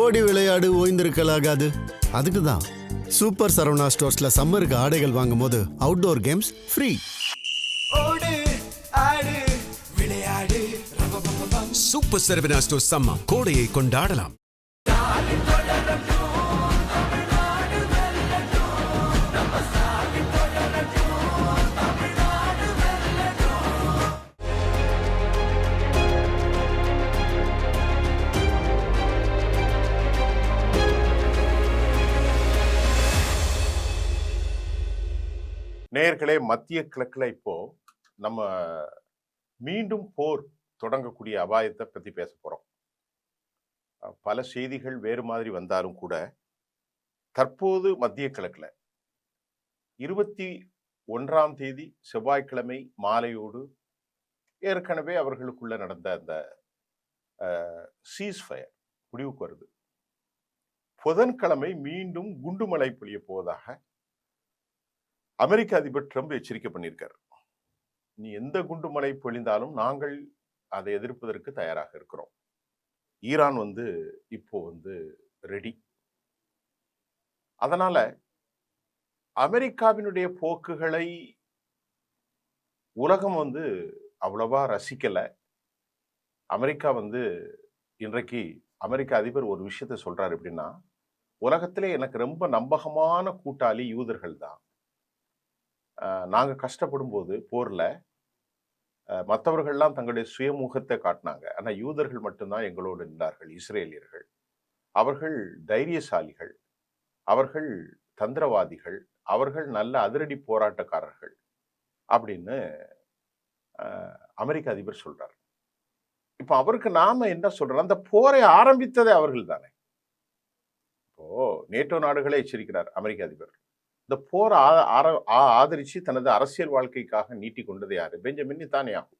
ஓடி விளையாடு ஓய்ந்திருக்கலாகாது. அதுக்கு தான் சூப்பர் சரவணா ஸ்டோர்ஸ்ல சம்மருக்கு ஆடைகள் வாங்கும் போது outdoor games free. Super Saravana stores summer கோடையை கொண்டாடலாம். நேயர்களே, மத்திய கிழக்குல இப்போ நம்ம மீண்டும் போர் தொடங்கக்கூடிய அபாயத்தை பத்தி பேச போறோம். பல செய்திகள் வேறு மாதிரி வந்தாலும் கூட தற்போது மத்திய கிழக்குல 21ஆம் தேதி செவ்வாய்க்கிழமை மாலையோடு ஏற்கனவே அவர்களுக்குள்ள நடந்த அந்த சீஸ்ஃபயர் முடிவுக்கு வருது. புதன்கிழமை மீண்டும் குண்டுமழை பொழிய போவதாக அமெரிக்க அதிபர் ட்ரம்ப் எச்சரிக்கை பண்ணியிருக்கார். நீ எந்த குண்டு மழை பொழிந்தாலும் நாங்கள் அதை எதிர்ப்பதற்கு தயாராக இருக்கிறோம். ஈரான் இப்போ ரெடி. அதனால அமெரிக்காவினுடைய போக்குகளை உலகம் அவ்வளவா ரசிக்கல. அமெரிக்கா இன்றைக்கு அமெரிக்க அதிபர் ஒரு விஷயத்த சொல்றாரு. எப்படின்னா, உலகத்திலே எனக்கு ரொம்ப நம்பகமான கூட்டாளி யூதர்கள் தான். நாங்க கஷ்டப்படும் போது போர்ல மற்றவர்கள்லாம் தங்களுடைய சுயமுகத்தை காட்டினாங்க. ஆனா யூதர்கள் மட்டும்தான் எங்களோடு நின்றார்கள். இஸ்ரேலியர்கள் அவர்கள் தைரியசாலிகள், அவர்கள் தந்திரவாதிகள், அவர்கள் நல்ல அதிரடி போராட்டக்காரர்கள் அப்படின்னு அமெரிக்க அதிபர் சொல்றார். இப்ப அவருக்கு நாம என்ன சொல்றோம்? அந்த போரை ஆரம்பித்ததே அவர்கள் தானே. இப்போ நேட்டோ நாடுகளே எச்சரிக்கிறார் அமெரிக்க அதிபர். இந்த போர் ஆதரிச்சு தனது அரசியல் வாழ்க்கைக்காக நீட்டி கொண்டது யாரு? Benjamin Netanyahu.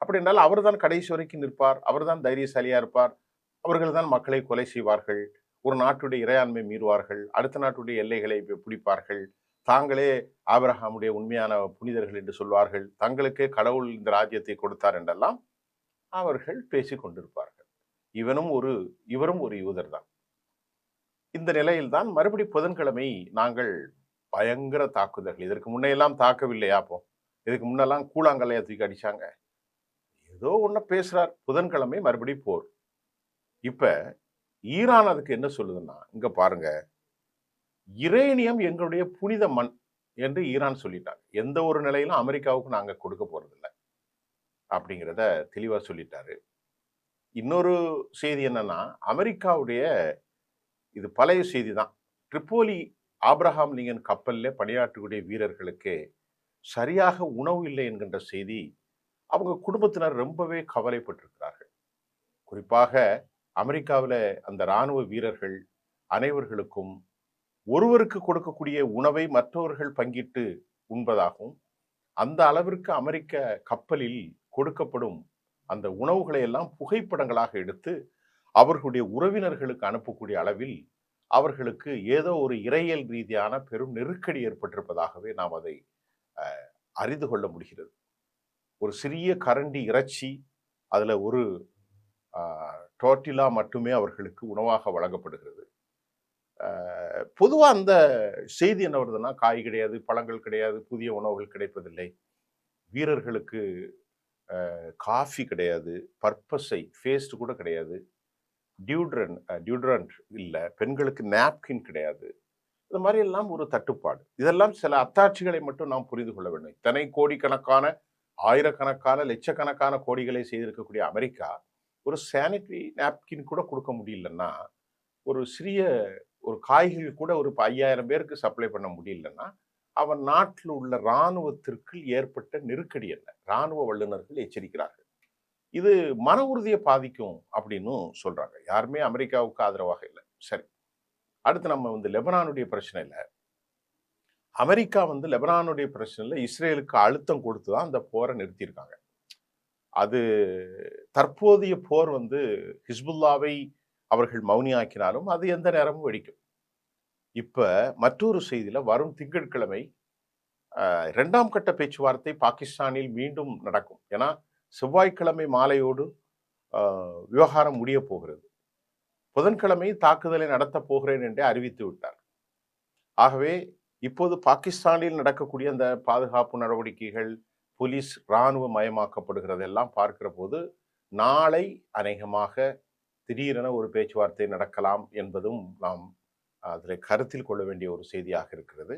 அப்படி என்றால் அவர் தான் கடைசி வரைக்கும் நிற்பார். அவர் தான் தைரியசாலியா இருப்பார். அவர்கள் தான் மக்களை கொலை செய்வார்கள். ஒரு நாட்டுடைய இறையாண்மை மீறுவார்கள். அடுத்த நாட்டுடைய எல்லைகளை பிடிப்பார்கள். தாங்களே ஆபிரகாமுடைய உண்மையான புனிதர்கள் என்று சொல்வார்கள். தங்களுக்கே கடவுள் இந்த ராஜ்யத்தை கொடுத்தார் என்றெல்லாம் அவர்கள் பேசிக் கொண்டிருப்பார்கள். இவரும் ஒரு யூதர் தான். இந்த நிலையில்தான் மறுபடி புதன்கிழமை நாங்கள் பயங்கர தாக்குதல்கள். இதற்கு முன்னையெல்லாம் தாக்கவில்லையா? அப்போ இதுக்கு முன்னெல்லாம் கூழாங்கல்லையா தூக்கி அடிச்சாங்க. ஏதோ ஒண்ணு பேசுறார். புதன்கிழமை மறுபடி போர். இப்ப ஈரான் அதுக்கு என்ன சொல்லுதுன்னா, இங்க பாருங்க, யுரேனியம் எங்களுடைய புனித மண் என்று ஈரான் சொல்லிட்டாங்க. எந்த ஒரு நிலையிலும் அமெரிக்காவுக்கு நாங்க கொடுக்க போறதில்லை அப்படிங்கிறத தெளிவா சொல்லிட்டாரு. இன்னொரு செய்தி என்னன்னா, அமெரிக்காவுடைய இது பழைய செய்தி தான். ட்ரிப்போலி ஆப்ரஹாம் லிங்கன் கப்பல்ல பணியாற்றக்கூடிய வீரர்களுக்கு சரியாக உணவு இல்லை என்கின்ற செய்தி அவங்க குடும்பத்தினர் ரொம்பவே கவலைப்பட்டிருக்கிறார்கள். குறிப்பாக அமெரிக்காவில் அந்த இராணுவ வீரர்கள் அனைவர்களுக்கும் ஒருவருக்கு கொடுக்கக்கூடிய உணவை மற்றவர்கள் பங்கிட்டு உண்பதாகவும், அந்த அளவிற்கு அமெரிக்க கப்பலில் கொடுக்கப்படும் அந்த உணவுகளை எல்லாம் புகைப்படங்களாக எடுத்து அவர்களுடைய உறவினர்களுக்கு அனுப்பக்கூடிய அளவில் அவர்களுக்கு ஏதோ ஒரு இறையியல் ரீதியான பெரும் நெருக்கடி ஏற்பட்டிருப்பதாகவே நாம் அதை அறிந்து கொள்ள முடிகிறது. ஒரு சிறிய கரண்டி இறைச்சி, அதுல ஒரு டோர்டிலா மட்டுமே அவர்களுக்கு உணவாக வழங்கப்படுகிறது. பொதுவாக அந்த செய்தி என்ன வருதுன்னா, காய் கிடையாது, பழங்கள் கிடையாது, புதிய உணவுகள் கிடைப்பதில்லை, வீரர்களுக்கு காஃபி கிடையாது, பர்பஸை ஃபேஸ்ட் கூட கிடையாது, டியூட்ரண்ட் இல்லை, பெண்களுக்கு நாப்கின் கிடையாது. இந்த மாதிரி எல்லாம் ஒரு தட்டுப்பாடு. இதெல்லாம் சில அத்தாட்சிகளை மட்டும் நாம் புரிந்து கொள்ள வேண்டும். இத்தனை கோடிக்கணக்கான, ஆயிரக்கணக்கான, லட்சக்கணக்கான கோடிகளை செய்திருக்கக்கூடிய அமெரிக்கா ஒரு சானிட்டரி நாப்கின் கூட கொடுக்க முடியலன்னா, ஒரு சிறிய ஒரு காய்கள் கூட ஒரு 5000 பேருக்கு சப்ளை பண்ண முடியலன்னா, அவன் நாட்டில் உள்ள இராணுவத்திற்கு ஏற்பட்ட நெருக்கடி என்ன? இராணுவ வல்லுநர்கள் எச்சரிக்கிறார்கள். இது மன உறுதியை பாதிக்கும் அப்படின்னு சொல்றாங்க. யாருமே அமெரிக்காவுக்கு ஆதரவாக இல்லை. சரி, அடுத்து நம்ம லெபனானுடைய பிரச்சனை இல்லை. அமெரிக்கா லெபனானுடைய பிரச்சனையில் இஸ்ரேலுக்கு அழுத்தம் கொடுத்து தான் அந்த போரை நிறுத்தியிருக்காங்க. அது தற்போதைய போர் ஹிஸ்புல்லாவை அவர்கள் மௌனியாக்கினாலும் அது எந்த நேரமும் வெடிக்கும். இப்ப மற்றொரு செய்தியில வரும் திங்கட்கிழமை 2ஆம் கட்ட பேச்சுவார்த்தை பாகிஸ்தானில் மீண்டும் நடக்கும். ஏன்னா செவ்வாய்க்கிழமை மாலையோடு விவகாரம் முடிய போகிறது. புதன்கிழமை தாக்குதலை நடத்தப் போகிறேன் என்றே அறிவித்து விட்டார். ஆகவே இப்போது பாகிஸ்தானில் நடக்கக்கூடிய அந்த பாதுகாப்பு நடவடிக்கைகள், போலீஸ் இராணுவ மயமாக்கப்படுகிறது எல்லாம் பார்க்கிற போது நாளை அநேகமாக திடீரென ஒரு பேச்சுவார்த்தை நடக்கலாம் என்பதும் நாம் அதில் கருத்தில் கொள்ள வேண்டிய ஒரு செய்தியாக இருக்கிறது.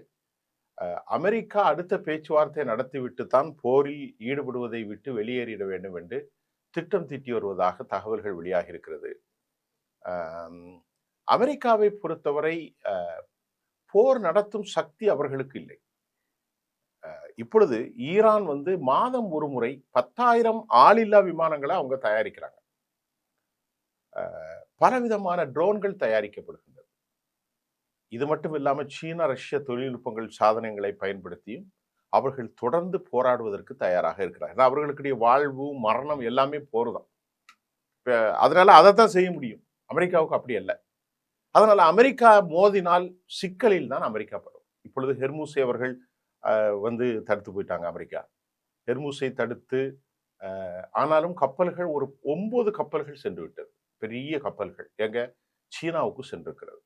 அமெரிக்கா அடுத்த பேச்சுவார்த்தை நடத்திவிட்டு தான் போரில் ஈடுபடுவதை விட்டு வெளியேறிட வேண்டும் என்று திட்டம் தீட்டி வருவதாக தகவல்கள் வெளியாகி இருக்கிறது. அமெரிக்காவை பொறுத்தவரை போர் நடத்தும் சக்தி அவர்களுக்கு இல்லை. இப்பொழுது ஈரான் மாதம் ஒரு முறை 10,000 ஆளில்லா விமானங்களை அவங்க தயாரிக்கிறாங்க. பலவிதமான ட்ரோன்கள் தயாரிக்கப்படுகின்றது. இது மட்டும் இல்லாமல் சீனா ரஷ்ய தொழில்நுட்பங்கள் சாதனங்களை பயன்படுத்தியும் அவர்கள் தொடர்ந்து போராடுவதற்கு தயாராக இருக்கிறார்கள். அவர்களுடைய வாழ்வு மரணம் எல்லாமே போர் தான். அதனால அதைத்தான் செய்ய முடியும். அமெரிக்காவுக்கு அப்படி அல்ல. அதனால அமெரிக்கா மோதினால் சிக்கலில் தான் அமெரிக்கா படும். இப்பொழுது ஹெர்மூஸை அவர்கள் தடுத்து போயிட்டாங்க. அமெரிக்கா ஹெர்மூஸை தடுத்து, ஆனாலும் கப்பல்கள் ஒரு 9 கப்பல்கள் சென்று விட்டது. பெரிய கப்பல்கள் எங்க சீனாவுக்கு சென்றிருக்கிறது.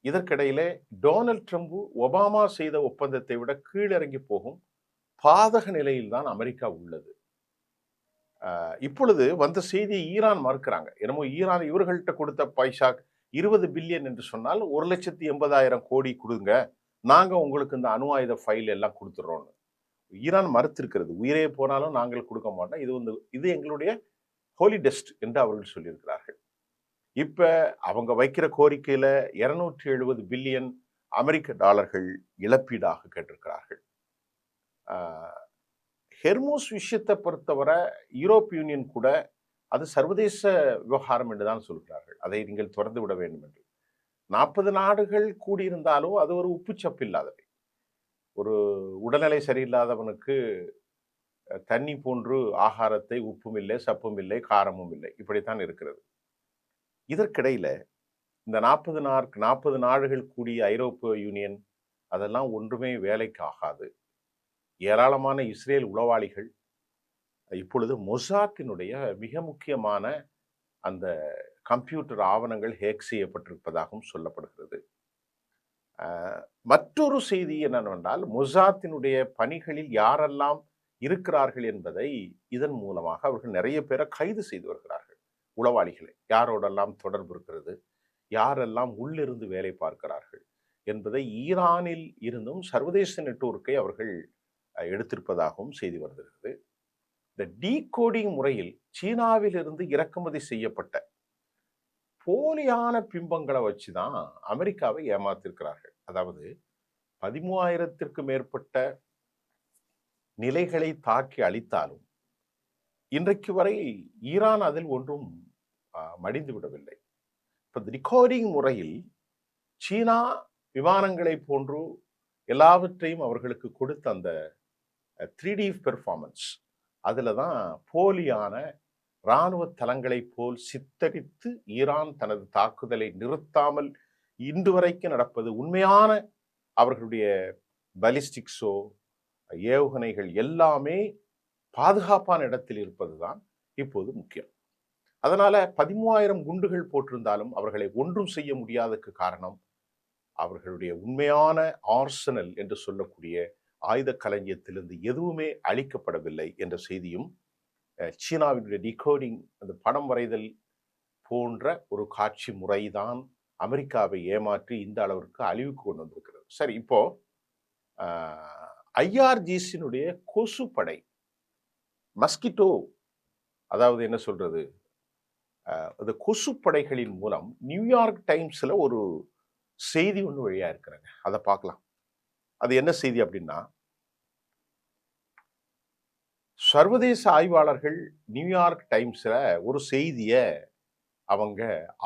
இதற்கிடையிலே டொனால்ட் ட்ரம்ப் ஒபாமா செய்த ஒப்பந்தத்தை விட கீழிறங்கி போகும் பாதக நிலையில் தான் அமெரிக்கா உள்ளது. இப்பொழுது வந்த செய்தியை ஈரான் மறுக்கிறாங்க. என்னமோ ஈரான் இவர்கள்ட்ட கொடுத்த பைசா 20 பில்லியன் என்று சொன்னால் 1,80,000 கோடி கொடுங்க, நாங்க உங்களுக்கு இந்த அணு ஆயுத ஃபைல் எல்லாம் கொடுத்துறோம்னு ஈரான் மறுத்திருக்கிறது. உயிரே போனாலும் நாங்கள் கொடுக்க மாட்டோம், இது எங்களுடைய ஹோலி டெஸ்ட் என்று அவர்கள் சொல்லியிருக்கிறார்கள். இப்ப அவங்க வைக்கிற கோரிக்கையில 270 பில்லியன் அமெரிக்க டாலர்கள் இழப்பீடாக கேட்டிருக்கிறார்கள். ஹெர்மூஸ் விஷயத்தை பொறுத்தவரை யூரோப் யூனியன் கூட அது சர்வதேச விவகாரம் என்றுதான் சொல்கிறார்கள். அதை நீங்கள் திறந்து விட வேண்டும் என்று. 40 நாடுகள் கூடியிருந்தாலும் அது ஒரு உப்புச்சப்பு இல்லாதவை. ஒரு உடல்நிலை சரியில்லாதவனுக்கு தண்ணி போன்று ஆகாரத்தை உப்பும் இல்லை, சப்பும் இல்லை, காரமும் இல்லை, இப்படித்தான் இருக்கிறது. இதற்கிடையில இந்த 40 நாடுகள் கூடிய ஐரோப்பிய யூனியன் அதெல்லாம் ஒன்றுமே வேலைக்கு ஆகாது. ஏராளமான இஸ்ரேல் உளவாளிகள் இப்பொழுது மொசாட்டினுடைய மிக முக்கியமான அந்த கம்ப்யூட்டர் ஆவணங்கள் ஹேக் செய்யப்பட்டிருப்பதாகவும் சொல்லப்படுகிறது. மற்றொரு செய்தி என்னவென்றால், மொசாத்தினுடைய பணிகளில் யாரெல்லாம் இருக்கிறார்கள் என்பதை இதன் மூலமாக அவர்கள் நிறைய பேரை கைது செய்து வருகிறார்கள். உளவாளிகளை யாரோடெல்லாம் தொடர்பு இருக்கிறது, யாரெல்லாம் உள்ளிருந்து வேலை பார்க்கிறார்கள் என்பதை ஈரானில் இருந்தும் சர்வதேச நெட்வொர்க்கை அவர்கள் எடுத்திருப்பதாகவும் செய்தி வருகிறது. இந்த டீகோடிங் முறையில் சீனாவில் இருந்து இறக்குமதி செய்யப்பட்ட போலியான பிம்பங்களை வச்சுதான் அமெரிக்காவை ஏமாத்திருக்கிறார்கள். அதாவது 13,000ற்கு மேற்பட்ட நிலைகளை தாக்கி அளித்தாலும் இன்றைக்கு வரை ஈரான் அதில் ஒன்றும் மடிந்து விடவில்லை. இப்ப டிகோடிங் முறையில் சீனா விமானங்களை போன்று எல்லாவற்றையும் அவர்களுக்கு கொடுத்த அந்த 3D பெர்ஃபார்மன்ஸ், அதுல தான் போலியான இராணுவ தளங்களை போல் சித்தரித்து ஈரான் தனது தாக்குதலை நிறுத்தாமல் இன்று வரைக்கும் நடப்பது. உண்மையான அவர்களுடைய பலிஸ்டிக்ஸோ ஏவுகணைகள் எல்லாமே பாதுகாப்பான இடத்தில் இருப்பதுதான் இப்போது முக்கியம். அதனால 13,000 குண்டுகள் போட்டிருந்தாலும் அவர்களை ஒன்றும் செய்ய முடியாததுக்கு காரணம் அவர்களுடைய உண்மையான ஆர்சனல் என்று சொல்லக்கூடிய ஆயுத களஞ்சியத்திலிருந்து எதுவுமே அளிக்கப்படவில்லை என்ற செய்தியும், சீனாவினுடைய டிகோடிங் அந்த படம் வரைதல் போன்ற ஒரு காட்சி முறைதான் அமெரிக்காவை ஏமாற்றி இந்த அளவிற்கு அழிவுக்கு கொண்டு வந்திருக்கிறது. சரி, இப்போ ஐஆர்ஜிசியினுடைய கொசுப்படை மஸ்கிட்டோ, அதாவது என்ன சொல்றது, அந்த கொசுப்படைகளின் மூலம் நியூயார்க் டைம்ஸ்ல ஒரு செய்தி ஒன்று வழியா இருக்கிறாங்க. அதை பார்க்கலாம். அது என்ன செய்தி அப்படின்னா, சர்வதேச ஆய்வாளர்கள் நியூயார்க் டைம்ஸ்ல ஒரு செய்தியை அவங்க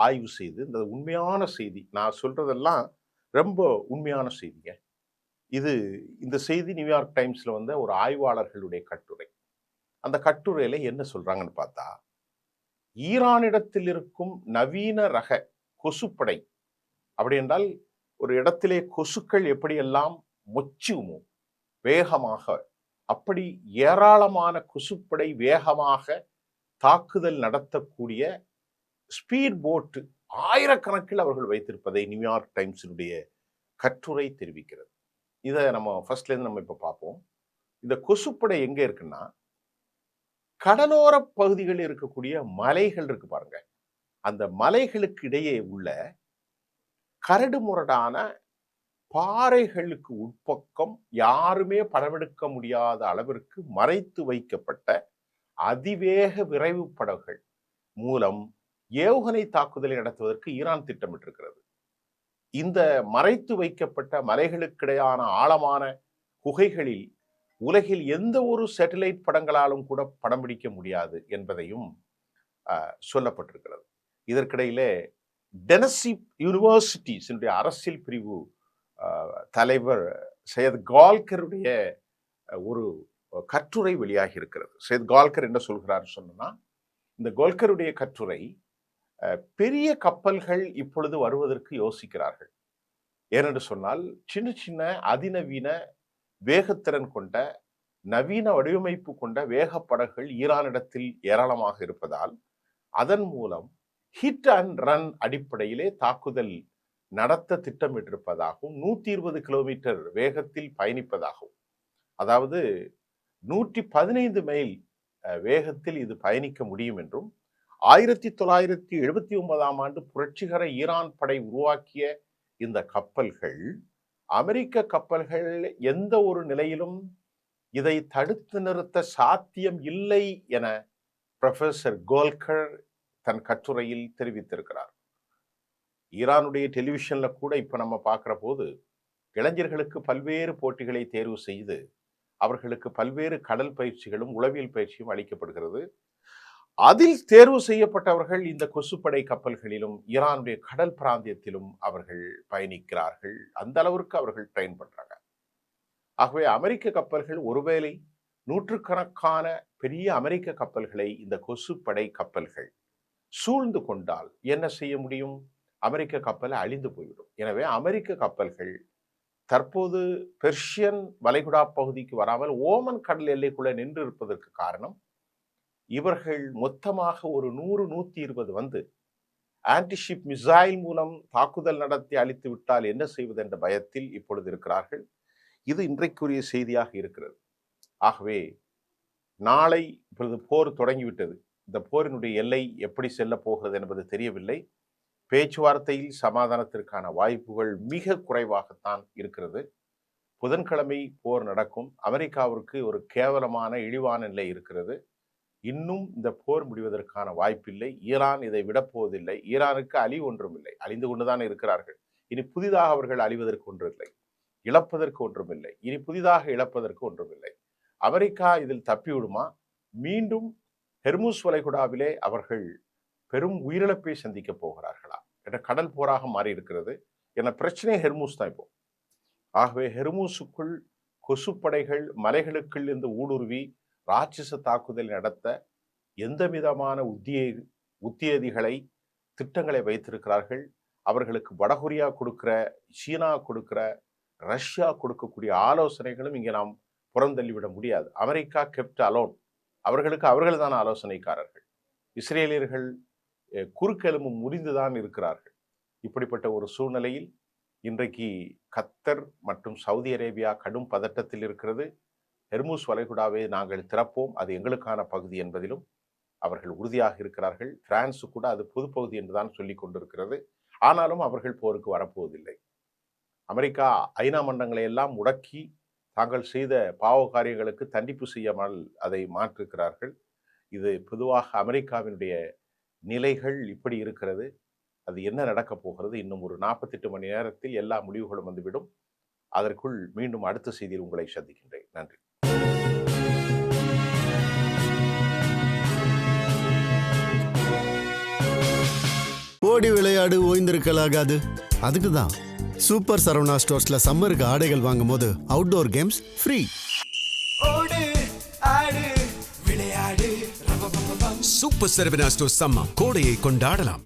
ஆய்வு செய்து, இந்த உண்மையான செய்தி, நான் சொல்றதெல்லாம் ரொம்ப உண்மையான செய்திங்க. இந்த செய்தி நியூயார்க் டைம்ஸ்ல வந்த ஒரு ஆய்வாளர்களுடைய கட்டுரை. அந்த கட்டுரையில என்ன சொல்றாங்கன்னு பார்த்தா, ஈரானிடத்தில் இருக்கும் நவீன ரக கொசுப்படை, அப்படி என்றால் ஒரு இடத்திலே கொசுக்கள் எப்படியெல்லாம் மொச்சுமோ வேகமாக, அப்படி ஏராளமான கொசுப்படை வேகமாக தாக்குதல் நடத்தக்கூடிய ஸ்பீட் போட்டு ஆயிரக்கணக்கில் அவர்கள் வைத்திருப்பதை நியூயார்க் டைம்ஸினுடைய கட்டுரை தெரிவிக்கிறது. இதை நம்ம ஃபர்ஸ்ட்லேருந்து நம்ம இப்போ பார்ப்போம். இந்த கொசுப்படை எங்கே இருக்குன்னா, கடலோர பகுதிகளில் இருக்கக்கூடிய மலைகள் இருக்கு பாருங்க. அந்த மலைகளுக்கு இடையே உள்ள கரடு முரடான பாறைகளுக்கு உட்பக்கம் யாருமே படமெடுக்க முடியாத அளவிற்கு மறைத்து வைக்கப்பட்ட அதிவேக விரைவு படகுகள் மூலம் ஏவுகணை தாக்குதலை நடத்துவதற்கு ஈரான் திட்டமிட்டிருக்கிறது. இந்த மறைத்து வைக்கப்பட்ட மலைகளுக்கிடையான ஆழமான குகைகளில் உலகில் எந்த ஒரு சேட்டலைட் படங்களாலும் கூட படம் பிடிக்க முடியாது என்பதையும் சொல்லப்பட்டிருக்கிறது. இதற்கிடையிலே டெனசி யூனிவர்சிட்டிஸினுடைய அரசியல் பிரிவு தலைவர் சையத் கால்கருடைய ஒரு கட்டுரை வெளியாகி இருக்கிறது. சையத் கால்கர் என்ன சொல்கிறார் சொன்னா, இந்த கோல்கருடைய கட்டுரை, பெரிய கப்பல்கள் இப்பொழுது வருவதற்கு யோசிக்கிறார்கள். ஏனென்று சொன்னால், சின்ன சின்ன அதிநவீன வேகத்திறன் கொண்ட நவீன வடிவமைப்பு கொண்ட வேகப்படகுகள் ஈரானிடத்தில் ஏராளமாக இருப்பதால் அதன் மூலம் ஹிட் அண்ட் ரன் அடிப்படையிலே தாக்குதல் நடத்த திட்டமிட்டிருப்பதாகவும் 120 கிலோமீட்டர் வேகத்தில் பயணிப்பதாகவும், அதாவது 115 மைல் வேகத்தில் இது பயணிக்க முடியும் என்றும் 1979ஆம் ஆண்டு புரட்சிகர ஈரான் படை உருவாக்கிய இந்த கப்பல்கள் அமெரிக்க கப்பல்கள் எந்த ஒரு நிலையிலும் இதை தடுத்து நிறுத்த சாத்தியம் இல்லை என ப்ரொஃபசர் கோல்கர் தன் கட்டுரையில் தெரிவித்திருக்கிறார். ஈரானுடைய டெலிவிஷன்ல கூட இப்ப நம்ம பார்க்கிற போது இளைஞர்களுக்கு பல்வேறு போட்டிகளை தேர்வு செய்து அவர்களுக்கு பல்வேறு கடல் பயிற்சிகளும் உளவியல் பயிற்சியும் அளிக்கப்படுகிறது. அதில் தேர்வு செய்யப்பட்டவர்கள் இந்த கொசுப்படை கப்பல்களிலும் ஈரானுடைய கடல் பிராந்தியத்திலும் அவர்கள் பயணிக்கிறார்கள். அந்த அளவிற்கு அவர்கள் ட்ரெயின் பண்றாங்க. ஆகவே அமெரிக்க கப்பல்கள் ஒருவேளை நூற்றுக்கணக்கான பெரிய அமெரிக்க கப்பல்களை இந்த கொசுப்படை கப்பல்கள் சூழ்ந்து கொண்டால் என்ன செய்ய முடியும்? அமெரிக்க கப்பல் அழிந்து போய்விடும். எனவே அமெரிக்க கப்பல்கள் தற்போது பெர்ஷியன் வளைகுடா பகுதிக்கு வராமல் ஓமன் கடல் எல்லைக்குள்ள நின்று இருப்பதற்கு காரணம், இவர்கள் மொத்தமாக ஒரு 100-120 வந்து ஆன்டிஷிப் மிசைல் மூலம் தாக்குதல் நடத்தி அழித்து விட்டால் என்ன செய்வது என்ற பயத்தில் இப்பொழுது இருக்கிறார்கள். இது இன்றைக்குரிய செய்தியாக இருக்கிறது. ஆகவே நாளை இப்பொழுது போர் தொடங்கிவிட்டது. இந்த போரினுடைய எல்லை எப்படி செல்ல போகிறது என்பது தெரியவில்லை. பேச்சுவார்த்தையில் சமாதானத்திற்கான வாய்ப்புகள் மிக குறைவாகத்தான் இருக்கிறது. புதன்கிழமை போர் நடக்கும். அமெரிக்காவிற்கு ஒரு கேவலமான இழிவான நிலை இருக்கிறது. இன்னும் இந்த போர் முடிவதற்கான வாய்ப்பில்லை. ஈரான் இதை விடப்போவதில்லை. ஈரானுக்கு அழிவு ஒன்றும் இல்லை, அழிந்து கொண்டுதான் இருக்கிறார்கள். இனி புதிதாக அவர்கள் அழிவதற்கு ஒன்றுமில்லை, இழப்பதற்கு ஒன்றுமில்லை, இனி புதிதாக இழப்பதற்கு ஒன்றுமில்லை. அமெரிக்கா இதில் தப்பிவிடுமா? மீண்டும் ஹெர்முஸ் வளைகுடாவிலே அவர்கள் பெரும் உயிரிழப்பை சந்திக்க போகிறார்களா என்ற கடல் போராக மாறி இருக்கிறது. என பிரச்சனை ஹெர்முஸ் தான் இப்போ. ஆகவே ஹெர்முஸுக்குள் கொசுப்படைகள் மலைகளுக்குள் இருந்து ஊடுருவி ராட்சச தாக்குதல் நடத்த எந்த விதமான உத்தியதிகளை திட்டங்களை வைத்திருக்கிறார்கள். அவர்களுக்கு வடகொரியா கொடுக்கிற, சீனா கொடுக்கிற, ரஷ்யா கொடுக்கக்கூடிய ஆலோசனைகளும் இங்கே நாம் புறந்தள்ளிவிட முடியாது. America kept alone. அவர்களுக்கு அவர்கள் தான் ஆலோசனைக்காரர்கள். இஸ்ரேலியர்கள் குறுக்கெலும்பு முறிந்துதான் இருக்கிறார்கள். இப்படிப்பட்ட ஒரு சூழ்நிலையில் இன்றைக்கு கத்தர் மற்றும் சவுதி அரேபியா கடும் பதட்டத்தில் இருக்கிறது. ஹெர்முஸ் வளைகுடாவை நாங்கள் திறப்போம், அது எங்களுக்கான பகுதி என்பதிலும் அவர்கள் உறுதியாக இருக்கிறார்கள். பிரான்சு கூட அது பொது பகுதி என்றுதான் சொல்லிக் கொண்டிருக்கிறது. ஆனாலும் அவர்கள் போருக்கு வரப்போவதில்லை. அமெரிக்கா ஐநா மன்றங்களை எல்லாம் முடக்கி தாங்கள் செய்த பாவ காரியங்களுக்கு தண்டிப்பு செய்யாமல் அதை மாற்றிருக்கிறார்கள். இது பொதுவாக அமெரிக்காவினுடைய நிலைகள் இப்படி இருக்கிறது. அது என்ன நடக்கப் போகிறது? இன்னும் ஒரு 48 மணி நேரத்தில் எல்லா முடிவுகளும் வந்துவிடும். அதற்குள் மீண்டும் அடுத்த செய்தியில் உங்களை சந்திக்கின்றேன். நன்றி. ஓடி விளையாடு, ஓய்ந்திருக்கலாகாது. அதுக்கு தான் சூப்பர் சரவணா ஸ்டோர்ஸ்ல சம்மருக்கு ஆடைகள் வாங்கும் போது outdoor games free. Super Saravana stores summer கோடையை கொண்டாடலாம்.